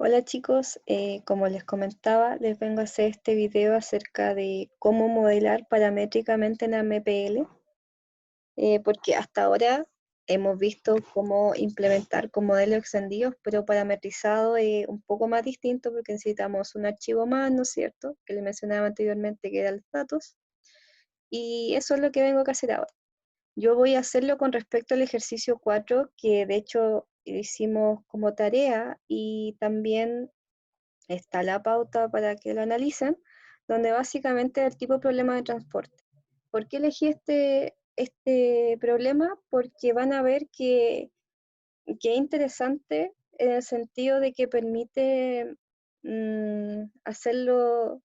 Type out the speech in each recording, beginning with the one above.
Hola chicos, como les comentaba, les vengo a hacer este video acerca de cómo modelar paramétricamente en MPL, porque hasta ahora hemos visto cómo implementar con modelos extendidos, pero parametrizado es un poco más distinto porque necesitamos un archivo más, ¿no es cierto? Que le mencionaba anteriormente que era los datos, y eso es lo que vengo a hacer ahora. Yo voy a hacerlo con respecto al ejercicio 4, que de hecho hicimos como tarea y también está la pauta para que lo analicen, donde básicamente el tipo de problema de transporte. ¿Por qué elegí este problema? Porque van a ver que es interesante en el sentido de que permite hacerlo,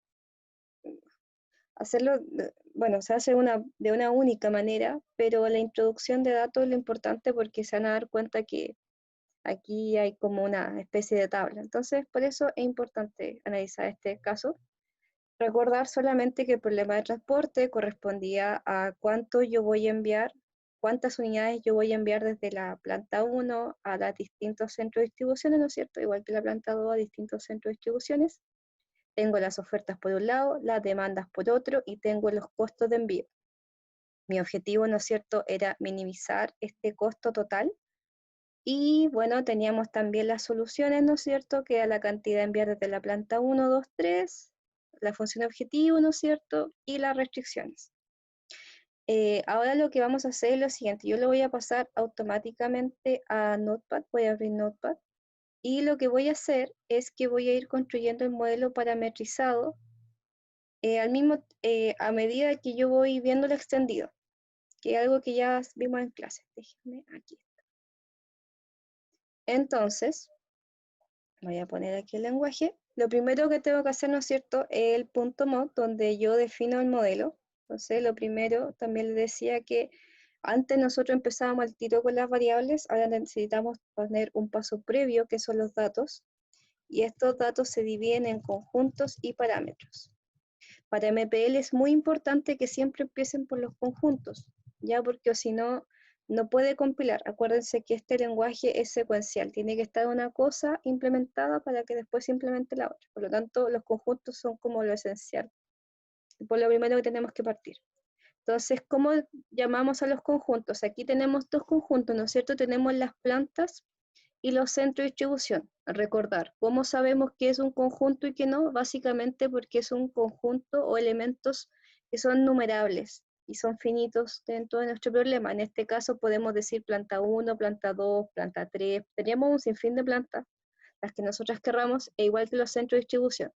bueno, se hace de una única manera, pero la introducción de datos es lo importante porque se van a dar cuenta que aquí hay como una especie de tabla. Entonces, por eso es importante analizar este caso. Recordar solamente que el problema de transporte correspondía a cuánto yo voy a enviar, cuántas unidades yo voy a enviar desde la planta 1 a los distintos centros de distribuciones, ¿no es cierto? Igual que la planta 2 a distintos centros de distribuciones. Tengo las ofertas por un lado, las demandas por otro y tengo los costos de envío. Mi objetivo, ¿no es cierto?, era minimizar este costo total. Y bueno, teníamos también las soluciones, ¿no es cierto?, que era la cantidad de enviar desde la planta 1, 2, 3, la función objetivo, ¿no es cierto?, y las restricciones. Ahora lo que vamos a hacer es lo siguiente, yo lo voy a pasar automáticamente a Notepad, voy a abrir Notepad, y lo que voy a hacer es que voy a ir construyendo el modelo parametrizado a medida que yo voy viendo lo extendido, que es algo que ya vimos en clase. Déjenme aquí. Entonces, voy a poner aquí el lenguaje. Lo primero que tengo que hacer, ¿no es cierto?, es el punto mod, donde yo defino el modelo. Entonces, lo primero, también les decía que antes nosotros empezábamos al tiro con las variables, ahora necesitamos poner un paso previo, que son los datos, y estos datos se dividen en conjuntos y parámetros. Para MPL es muy importante que siempre empiecen por los conjuntos, ya porque si no, no puede compilar. Acuérdense que este lenguaje es secuencial, tiene que estar una cosa implementada para que después se implemente la otra. Por lo tanto, los conjuntos son como lo esencial, por lo primero que tenemos que partir. Entonces, ¿cómo llamamos a los conjuntos? Aquí tenemos dos conjuntos, ¿no es cierto? Tenemos las plantas y los centros de distribución. Recordar, ¿cómo sabemos qué es un conjunto y qué no? Básicamente porque es un conjunto o elementos que son numerables y son finitos dentro de nuestro problema. En este caso podemos decir planta 1, planta 2, planta 3. Teníamos un sinfín de plantas, las que nosotras querramos, e igual que los centros de distribución.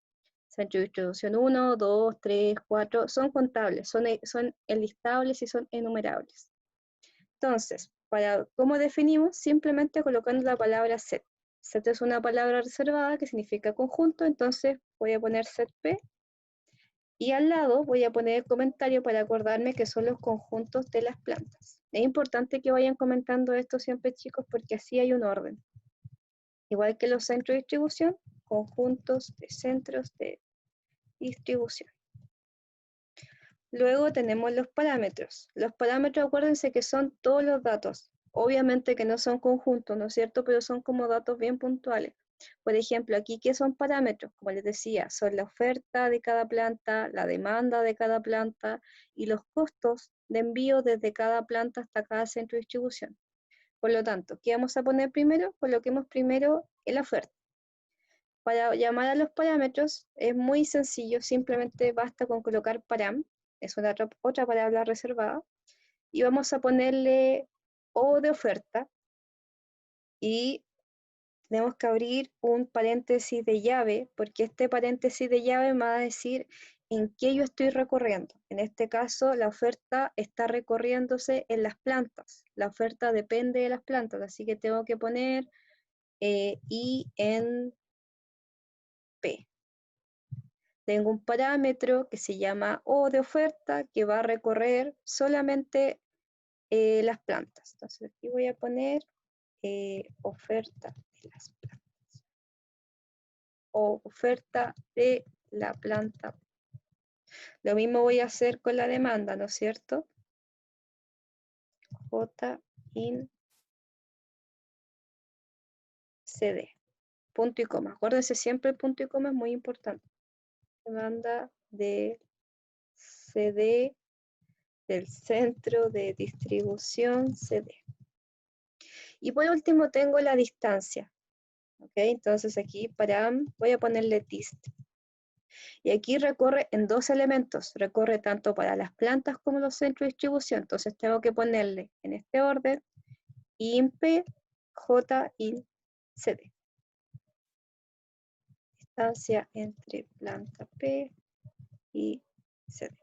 Centro de distribución 1, 2, 3, 4, son contables, son enlistables y son enumerables. Entonces, ¿cómo definimos? Simplemente colocando la palabra set. Set es una palabra reservada que significa conjunto, entonces voy a poner set P y al lado voy a poner el comentario para acordarme que son los conjuntos de las plantas. Es importante que vayan comentando esto siempre, chicos, porque así hay un orden. Igual que los centros de distribución, conjuntos de centros de distribución. Luego tenemos los parámetros. Los parámetros, acuérdense que son todos los datos. Obviamente que no son conjuntos, ¿no es cierto? Pero son como datos bien puntuales. Por ejemplo, aquí, ¿qué son parámetros? Como les decía, son la oferta de cada planta, la demanda de cada planta y los costos de envío desde cada planta hasta cada centro de distribución. Por lo tanto, ¿qué vamos a poner primero? Coloquemos primero la oferta. Para llamar a los parámetros es muy sencillo, simplemente basta con colocar param, es una otra palabra reservada, y vamos a ponerle O de oferta y tenemos que abrir un paréntesis de llave, porque este paréntesis de llave me va a decir en qué yo estoy recorriendo. En este caso, la oferta está recorriéndose en las plantas. La oferta depende de las plantas, así que tengo que poner I en P. Tengo un parámetro que se llama O de oferta que va a recorrer solamente las plantas. Entonces aquí voy a poner oferta de las plantas. O oferta de la planta. Lo mismo voy a hacer con la demanda, ¿no es cierto? J in CD. punto y coma. Acuérdense siempre el punto y coma es muy importante. Demanda de CD del centro de distribución CD. Y por último tengo la distancia. ¿Ok? Entonces aquí voy a ponerle dist. Y aquí recorre en dos elementos. Recorre tanto para las plantas como los centros de distribución. Entonces tengo que ponerle en este orden INP, J y CD. Distancia entre planta P y CD.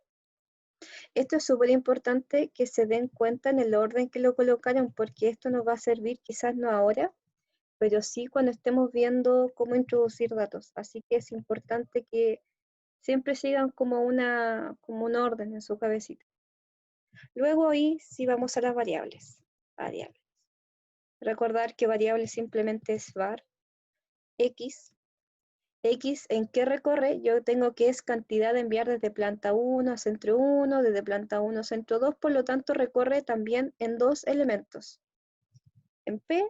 Esto es súper importante que se den cuenta en el orden que lo colocaron, porque esto nos va a servir quizás no ahora, pero sí cuando estemos viendo cómo introducir datos. Así que es importante que siempre sigan como un orden en su cabecita. Luego ahí sí vamos a las variables. Variables. Recordar que variable simplemente es var, x. X, ¿en qué recorre? Yo tengo que es cantidad de enviar desde planta 1 a centro 1, desde planta 1 a centro 2, por lo tanto recorre también en dos elementos, en P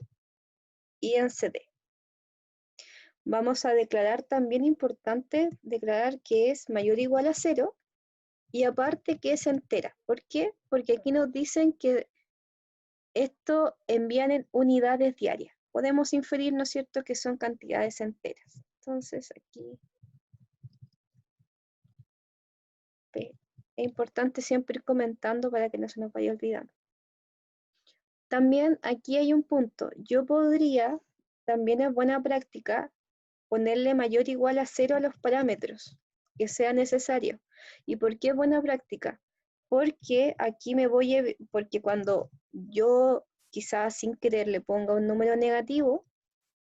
y en CD. Vamos a declarar también importante, declarar que es mayor o igual a 0 y aparte que es entera. ¿Por qué? Porque aquí nos dicen que esto envían en unidades diarias. Podemos inferir, ¿no es cierto?, que son cantidades enteras. Entonces aquí P. Es importante siempre ir comentando para que no se nos vaya olvidando. También aquí hay un punto. Yo podría, también es buena práctica, ponerle mayor o igual a 0 a los parámetros que sea necesario. ¿Y por qué es buena práctica? Porque aquí porque cuando yo quizás sin querer le ponga un número negativo,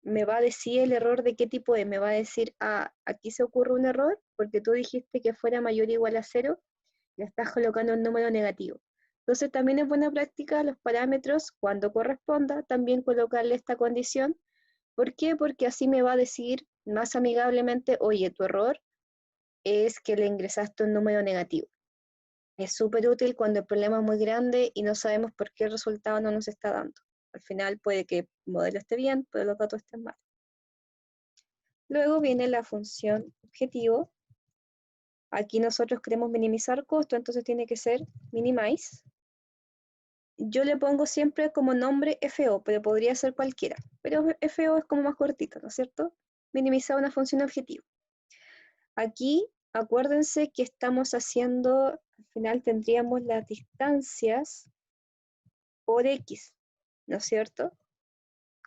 me va a decir el error de qué tipo es. Me va a decir, aquí se ocurre un error porque tú dijiste que fuera mayor o igual a 0, le estás colocando un número negativo. Entonces también es buena práctica los parámetros, cuando corresponda, también colocarle esta condición. ¿Por qué? Porque así me va a decir más amigablemente, oye, tu error es que le ingresaste un número negativo. Es súper útil cuando el problema es muy grande y no sabemos por qué el resultado no nos está dando. Al final puede que el modelo esté bien, pero los datos estén mal. Luego viene la función objetivo. Aquí nosotros queremos minimizar costo, entonces tiene que ser minimize. Yo le pongo siempre como nombre FO, pero podría ser cualquiera. Pero FO es como más cortito, ¿no es cierto? Minimizar una función objetivo. Aquí, acuérdense que estamos haciendo, al final tendríamos las distancias por X, ¿no es cierto?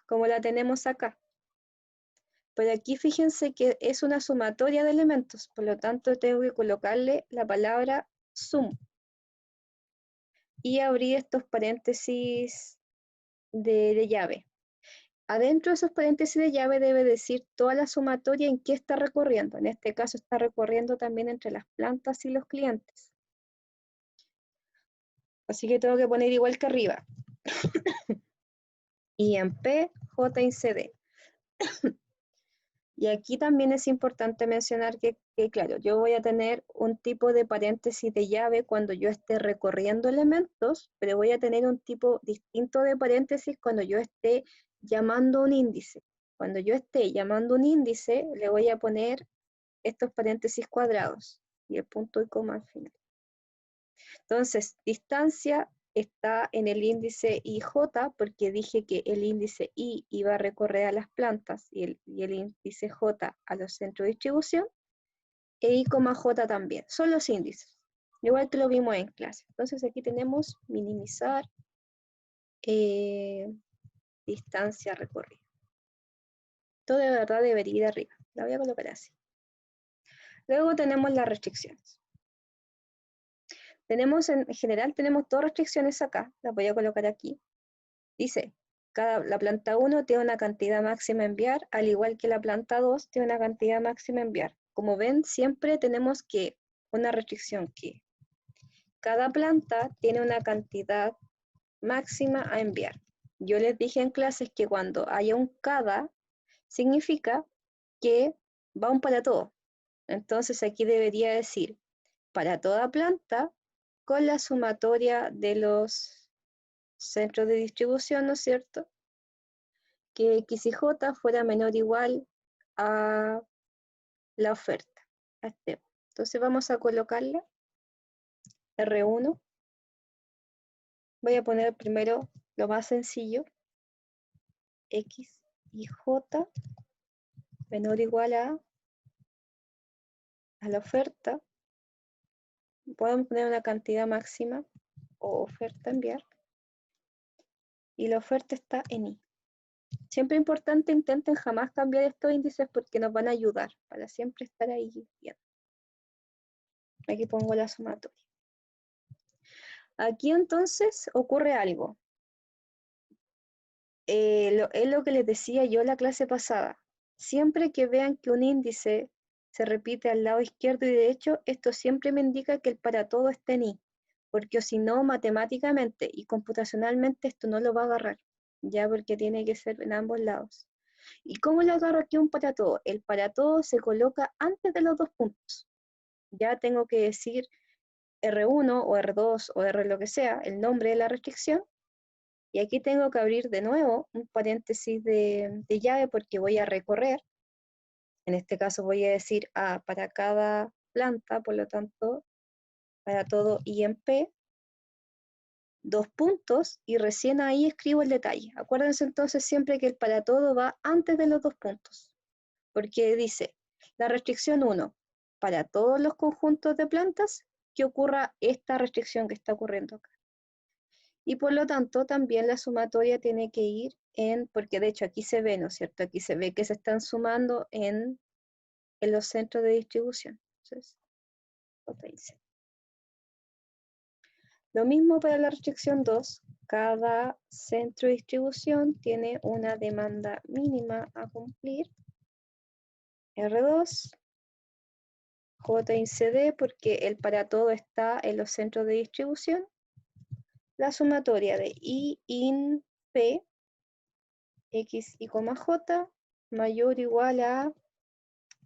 Como la tenemos acá. Pero aquí fíjense que es una sumatoria de elementos, por lo tanto tengo que colocarle la palabra sum y abrir estos paréntesis de llave. Adentro de esos paréntesis de llave debe decir toda la sumatoria en qué está recorriendo. En este caso está recorriendo también entre las plantas y los clientes. Así que tengo que poner igual que arriba. Y en P, J y CD. Y aquí también es importante mencionar claro, yo voy a tener un tipo de paréntesis de llave cuando yo esté recorriendo elementos, pero voy a tener un tipo distinto de paréntesis cuando yo esté llamando un índice. Cuando yo esté llamando un índice, le voy a poner estos paréntesis cuadrados y el punto y coma al final. Entonces, distancia está en el índice IJ porque dije que el índice I iba a recorrer a las plantas y el índice J a los centros de distribución, e I, J también. Son los índices, igual que lo vimos en clase. Entonces aquí tenemos minimizar distancia recorrida. Todo de verdad debería ir arriba. La voy a colocar así. Luego tenemos las restricciones. En general tenemos dos restricciones acá, las voy a colocar aquí. Dice, la planta 1 tiene una cantidad máxima a enviar, al igual que la planta 2 tiene una cantidad máxima a enviar. Como ven, siempre tenemos una restricción que cada planta tiene una cantidad máxima a enviar. Yo les dije en clases que cuando haya un cada, significa que va un para todo. Entonces aquí debería decir, para toda planta, con la sumatoria de los centros de distribución, ¿no es cierto? que X y J fuera menor o igual a la oferta, a este. Entonces vamos a colocarla, R1. Voy a poner primero lo más sencillo, X y J menor o igual a la oferta. Podemos poner una cantidad máxima o oferta enviar. Y la oferta está en I. Siempre es importante, intenten jamás cambiar estos índices porque nos van a ayudar para siempre estar ahí bien. Aquí pongo la sumatoria. Aquí entonces ocurre algo. Es lo que les decía yo en la clase pasada. Siempre que vean que un índice se repite al lado izquierdo y derecho, esto siempre me indica que el para todo está en I, porque si no, matemáticamente y computacionalmente esto no lo va a agarrar, ya porque tiene que ser en ambos lados. ¿Y cómo lo agarro aquí un para todo? El para todo se coloca antes de los dos puntos. Ya tengo que decir R1 o R2 o R lo que sea, el nombre de la restricción. Y aquí tengo que abrir de nuevo un paréntesis de llave porque voy a recorrer. En este caso voy a decir A para cada planta, por lo tanto, para todo IMP, dos puntos, y recién ahí escribo el detalle. Acuérdense entonces siempre que el para todo va antes de los dos puntos, porque dice, la restricción 1, para todos los conjuntos de plantas, que ocurra esta restricción que está ocurriendo acá. Y por lo tanto también la sumatoria tiene que ir en, porque de hecho aquí se ve, ¿no es cierto? Aquí se ve que se están sumando en los centros de distribución. Entonces, potencia. Lo mismo para la restricción 2, cada centro de distribución tiene una demanda mínima a cumplir, R2, J in CD, porque el para todo está en los centros de distribución, la sumatoria de I in P, X y, J, mayor o igual a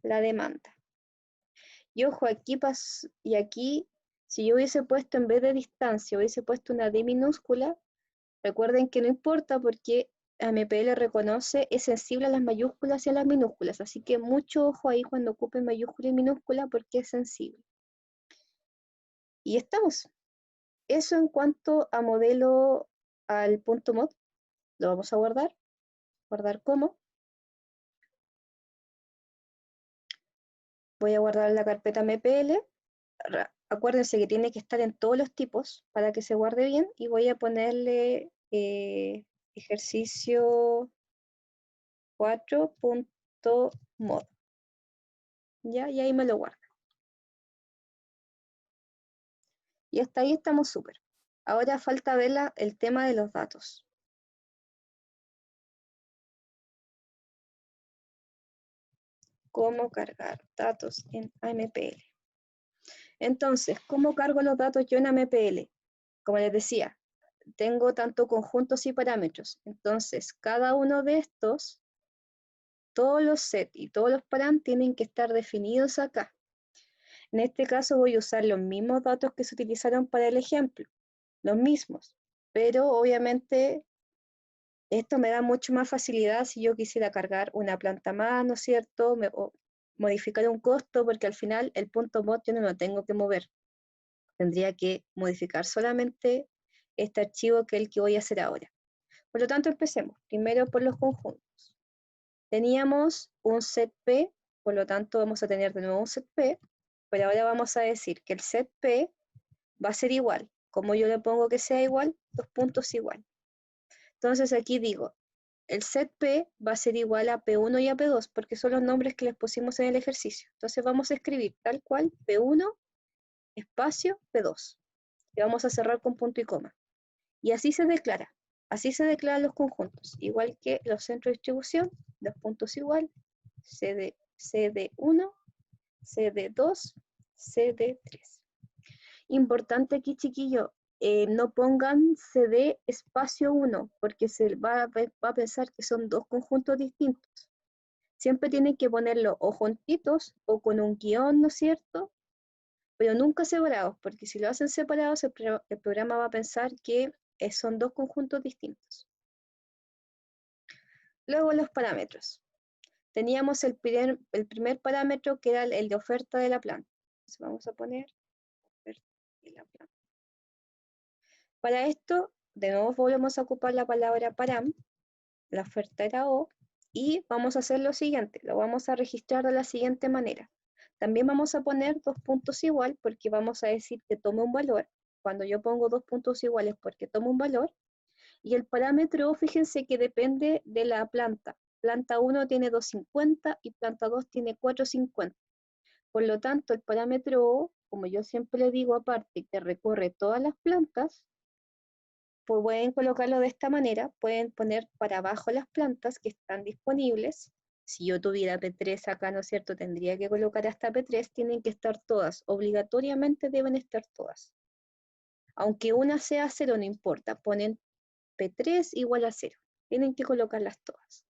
la demanda. Y ojo, aquí y aquí, si yo hubiese puesto en vez de distancia, hubiese puesto una D minúscula, recuerden que no importa porque MPL reconoce, es sensible a las mayúsculas y a las minúsculas, así que mucho ojo ahí cuando ocupen mayúscula y minúscula porque es sensible. Y estamos. Eso en cuanto a modelo al punto mod, lo vamos a guardar. Guardar como. Voy a guardar la carpeta MPL. Acuérdense que tiene que estar en todos los tipos para que se guarde bien y voy a ponerle ejercicio 4.mod. ¿Ya? Y ahí me lo guardo. Y hasta ahí estamos súper. Ahora falta ver el tema de los datos. Cómo cargar datos en AMPL. Entonces, ¿cómo cargo los datos yo en AMPL? Como les decía, tengo tanto conjuntos y parámetros. Entonces, cada uno de estos, todos los sets y todos los param tienen que estar definidos acá. En este caso voy a usar los mismos datos que se utilizaron para el ejemplo, los mismos, pero obviamente esto me da mucho más facilidad si yo quisiera cargar una planta más, ¿no es cierto? O modificar un costo, porque al final el punto mod yo no lo tengo que mover. Tendría que modificar solamente este archivo que es el que voy a hacer ahora. Por lo tanto, empecemos. Primero por los conjuntos. Teníamos un set P, por lo tanto vamos a tener de nuevo un set P, pero ahora vamos a decir que el set P va a ser igual. Como yo le pongo que sea igual, dos puntos igual. Entonces aquí digo, el set P va a ser igual a P1 y a P2, porque son los nombres que les pusimos en el ejercicio. Entonces vamos a escribir tal cual P1, espacio, P2. Y vamos a cerrar con punto y coma. Y así se declara. Así se declaran los conjuntos. Igual que los centros de distribución, dos puntos igual, CD1, CD2, CD3. Importante aquí, chiquillo, no pongan CD espacio 1, porque se va a pensar que son dos conjuntos distintos. Siempre tienen que ponerlo o juntitos o con un guión, ¿no es cierto? Pero nunca separados, porque si lo hacen separados, el programa va a pensar que son dos conjuntos distintos. Luego los parámetros. Teníamos el primer parámetro que era el de oferta de la planta. Entonces vamos a poner oferta de la planta. Para esto, de nuevo volvemos a ocupar la palabra param, la oferta era O, y vamos a hacer lo siguiente, lo vamos a registrar de la siguiente manera. También vamos a poner dos puntos igual porque vamos a decir que tome un valor. Cuando yo pongo dos puntos iguales porque toma un valor, y el parámetro, fíjense que depende de la planta. Planta 1 tiene 250 y planta 2 tiene 450. Por lo tanto, el parámetro O, como yo siempre le digo aparte, que recorre todas las plantas, pues pueden colocarlo de esta manera, pueden poner para abajo las plantas que están disponibles. Si yo tuviera P3 acá, ¿no es cierto? Tendría que colocar hasta P3, tienen que estar todas, obligatoriamente deben estar todas. Aunque una sea 0, no importa, ponen P3 igual a 0. Tienen que colocarlas todas.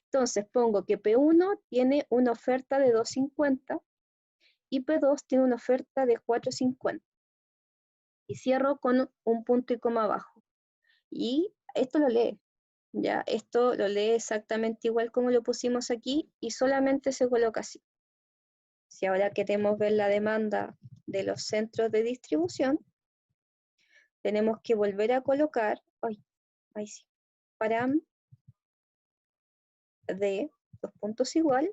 Entonces pongo que P1 tiene una oferta de 250 y P2 tiene una oferta de 450. Y cierro con un punto y coma abajo. Y esto lo lee. Ya, esto lo lee exactamente igual como lo pusimos aquí y solamente se coloca así. Si ahora queremos ver la demanda de los centros de distribución, tenemos que volver a colocar, ahí sí, param de dos puntos igual.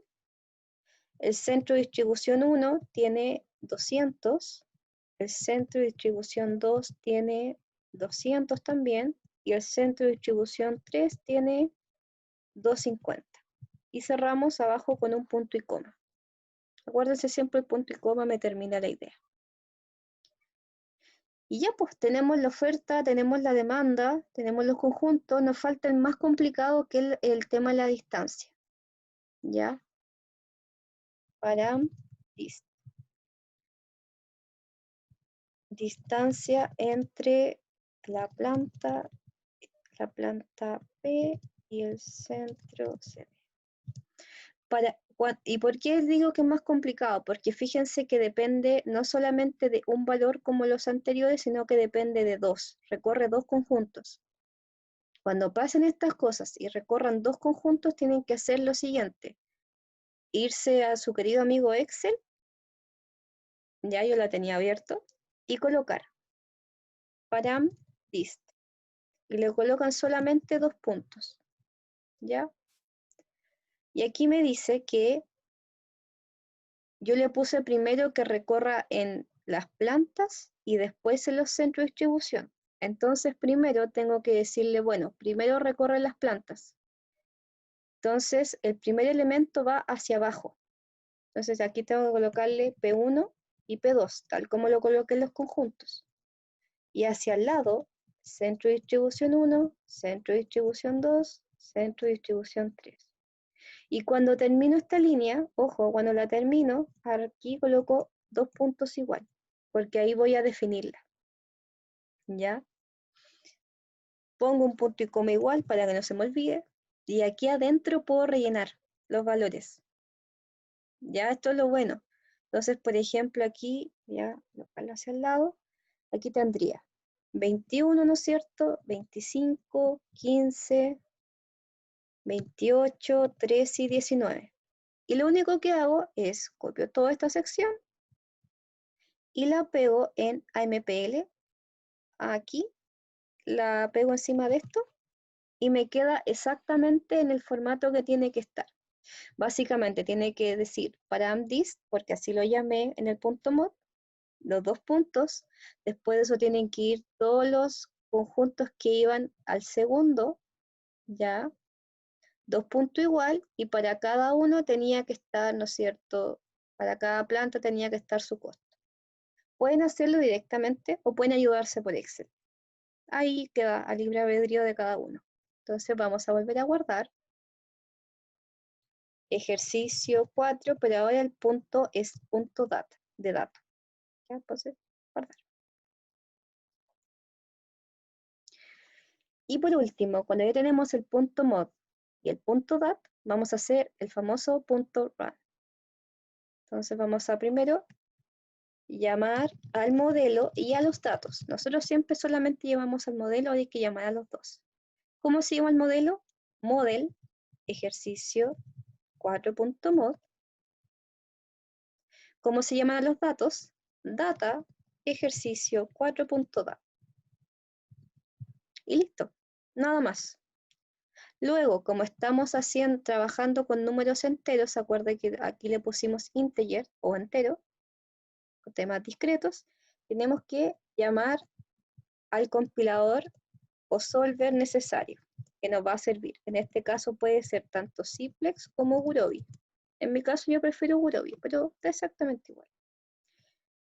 El centro de distribución 1 tiene 200, el centro de distribución 2 tiene 200 también, y el centro de distribución 3 tiene 250. Y cerramos abajo con un punto y coma. Acuérdense siempre el punto y coma me termina la idea. Y ya pues tenemos la oferta, tenemos la demanda, tenemos los conjuntos, nos falta el más complicado que es el tema de la distancia. ¿Ya? Param distancia entre la planta P y el centro CD. ¿Y por qué digo que es más complicado? Porque fíjense que depende no solamente de un valor como los anteriores, sino que depende de dos, recorre dos conjuntos. Cuando pasen estas cosas y recorran dos conjuntos, tienen que hacer lo siguiente: irse a su querido amigo Excel, ya yo la tenía abierto, y colocar param dist, y le colocan solamente dos puntos, ¿ya? Y aquí me dice que yo le puse primero que recorra en las plantas y después en los centros de distribución. Entonces primero tengo que decirle, bueno, primero recorre las plantas. Entonces el primer elemento va hacia abajo. Entonces aquí tengo que colocarle P1 y P2, tal como lo coloqué en los conjuntos. Y hacia el lado, centro de distribución 1, centro de distribución 2, centro de distribución 3. Y cuando termino esta línea, ojo, cuando la termino, aquí coloco dos puntos igual, porque ahí voy a definirla. ¿Ya? Pongo un punto y coma igual para que no se me olvide. Y aquí adentro puedo rellenar los valores. Ya, esto es lo bueno. Entonces, por ejemplo, aquí, ya, lo jalo hacia el lado, aquí tendría 21, ¿no es cierto? 25, 15, 28, 13 y 19. Y lo único que hago es copio toda esta sección y la pego en AMPL, aquí, la pego encima de esto y me queda exactamente en el formato que tiene que estar. Básicamente tiene que decir paramdist, porque así lo llamé en el punto mod, los dos puntos, después de eso tienen que ir todos los conjuntos que iban al segundo, ya, dos puntos igual, y para cada uno tenía que estar, ¿no es cierto? Para cada planta tenía que estar su costo. Pueden hacerlo directamente o pueden ayudarse por Excel. Ahí queda a libre albedrío de cada uno. Entonces vamos a volver a guardar. Ejercicio 4, pero ahora el punto es punto data, de dato. ¿Ya? Entonces, guardar. Y por último, cuando ya tenemos el punto mod y el punto dat, vamos a hacer el famoso punto run. Entonces vamos a primero llamar al modelo y a los datos. Nosotros siempre solamente llamamos al modelo, hay que llamar a los dos. ¿Cómo se llama el modelo? Model, ejercicio 4.mod. ¿Cómo se llaman los datos? Data ejercicio 4.dat. Y listo, nada más. Luego, como estamos trabajando con números enteros, acuérdense que aquí le pusimos integer o entero, con temas discretos, tenemos que llamar al compilador o solver necesario, que nos va a servir. En este caso puede ser tanto Simplex como Gurobi. En mi caso yo prefiero Gurobi, pero está exactamente igual.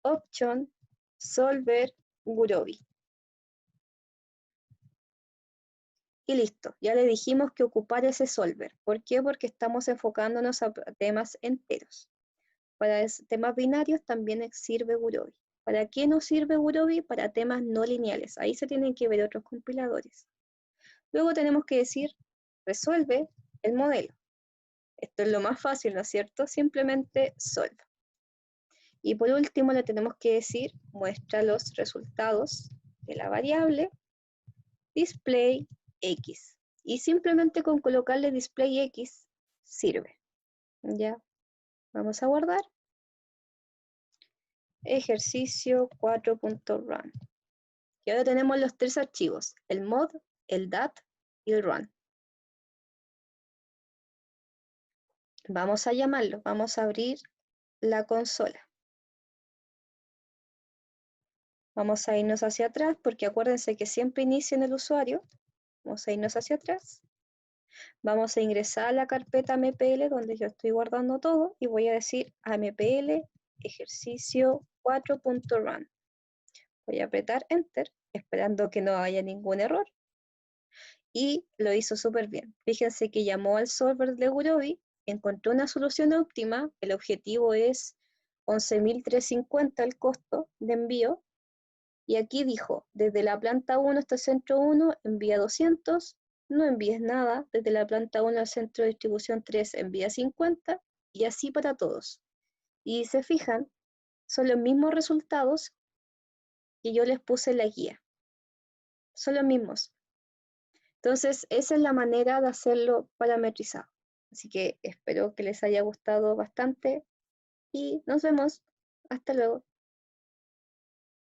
Option, solver, Gurobi. Y listo, ya le dijimos que ocupar ese solver. ¿Por qué? Porque estamos enfocándonos a temas enteros. Para temas binarios también sirve Gurobi. ¿Para qué nos sirve Gurobi? Para temas no lineales. Ahí se tienen que ver otros compiladores. Luego tenemos que decir, resuelve el modelo. Esto es lo más fácil, ¿no es cierto? Simplemente solve. Y por último le tenemos que decir, muestra los resultados de la variable display X. Y simplemente con colocarle display X sirve. Ya, vamos a guardar. Ejercicio 4.run. Y ahora tenemos los tres archivos, el mod, el dat y el run. Vamos a llamarlo, vamos a abrir la consola. Vamos a irnos hacia atrás porque acuérdense que siempre inicia en el usuario. Vamos a irnos hacia atrás. Vamos a ingresar a la carpeta MPL donde yo estoy guardando todo y voy a decir MPL ejercicio 4.run. Voy a apretar Enter esperando que no haya ningún error. Y lo hizo súper bien. Fíjense que llamó al solver de Gurobi, encontró una solución óptima, el objetivo es 11.350 el costo de envío, y aquí dijo, desde la planta 1 hasta el centro 1 envía 200, no envíes nada, desde la planta 1 al centro de distribución 3 envía 50, y así para todos. Y se fijan, son los mismos resultados que yo les puse en la guía. Son los mismos. Entonces, esa es la manera de hacerlo parametrizado. Así que espero que les haya gustado bastante y nos vemos. Hasta luego.